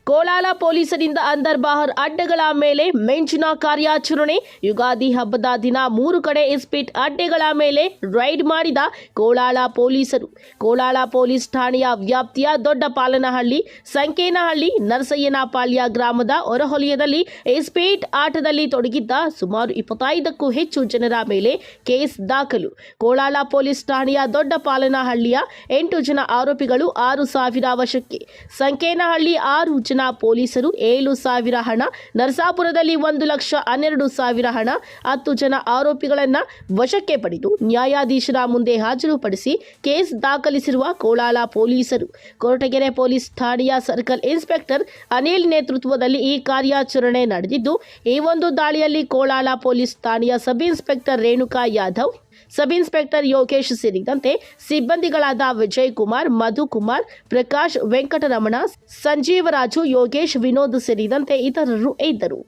ಕೋಲಾರ ಪೊಲೀಸರಿಂದ ಅಂದರ್ ಬಾಹರ್ ಅಡ್ಡೆಗಳ ಮೇಲೆ ಮಿಂಚಿನ ಕಾರ್ಯಾಚರಣೆ. ಯುಗಾದಿ ಹಬ್ಬದ ದಿನ 3 ಕಡೆ ಇಸ್ಪೀಟ್ ಅಡ್ಡೆಗಳ ಮೇಲೆ ರೈಡ್ ಮಾಡಿದ ಕೋಲಾರ ಪೊಲೀಸರು. ಕೋಲಾರ ಪೊಲೀಸ್ ಠಾಣೆಯ ವ್ಯಾಪ್ತಿಯ ದೊಡ್ಡಪಾಲನಹಳ್ಳಿ, ಸಂಕೇನಹಳ್ಳಿ, ನರಸಯ್ಯನಪಾಳ್ಯ ಗ್ರಾಮದ ಹೊರವಲಯದಲ್ಲಿ ಇಸ್ಪೀಟ್ ಆಟದಲ್ಲಿ ತೊಡಗಿದ್ದ ಸುಮಾರು 25ಕ್ಕೂ ಹೆಚ್ಚು ಜನರ ಮೇಲೆ ಕೇಸ್ ದಾಖಲು. ಕೋಲಾರ ಪೊಲೀಸ್ ಠಾಣೆಯ ದೊಡ್ಡಪಾಲನಹಳ್ಳಿಯ 8 ಜನ ಆರೋಪಿಗಳು 6,000 ವಶಕ್ಕೆ, ಸಂಕೇನಹಳ್ಳಿ 6 ಜನ ಪೊಲೀಸರು 7,000 ಹಣ, ನರಸಾಪುರದಲ್ಲಿ 1,12,000 ಹಣ, 10 ಜನ ಆರೋಪಿಗಳನ್ನು ವಶಕ್ಕೆ ಪಡೆದು ನ್ಯಾಯಾಧೀಶರ ಮುಂದೆ ಹಾಜರುಪಡಿಸಿ ಕೇಸ್ ದಾಖಲಿಸಿರುವ ಕೋಲಾರ ಪೊಲೀಸರು. ಕೊರಟಗೆರೆ ಪೊಲೀಸ್ ಠಾಣೆಯ ಸರ್ಕಲ್ ಇನ್ಸ್ಪೆಕ್ಟರ್ ಅನಿಲ್ ನೇತೃತ್ವದಲ್ಲಿ ಈ ಕಾರ್ಯಾಚರಣೆ ನಡೆದಿದ್ದು, ಈ ಒಂದು ದಾಳಿಯಲ್ಲಿ ಕೋಲಾರ ಪೊಲೀಸ್ ಠಾಣೆಯ sub inspector Renuka Yadav, sub inspector Yogesh ಸೇರಿದಂತೆ ಸಿಬ್ಬಂದಿಗಳಾದ ವಿಜಯ್ ಕುಮಾರ್, ಮಧು ಕುಮಾರ್, ಪ್ರಕಾಶ್, ವೆಂಕಟರಮಣ, ಸಂಜೀವರಾಜು, ಯೋಗೇಶ್, ವಿನೋದ್ ಸೇರಿದಂತೆ ಇತರರು ಇದ್ದರು.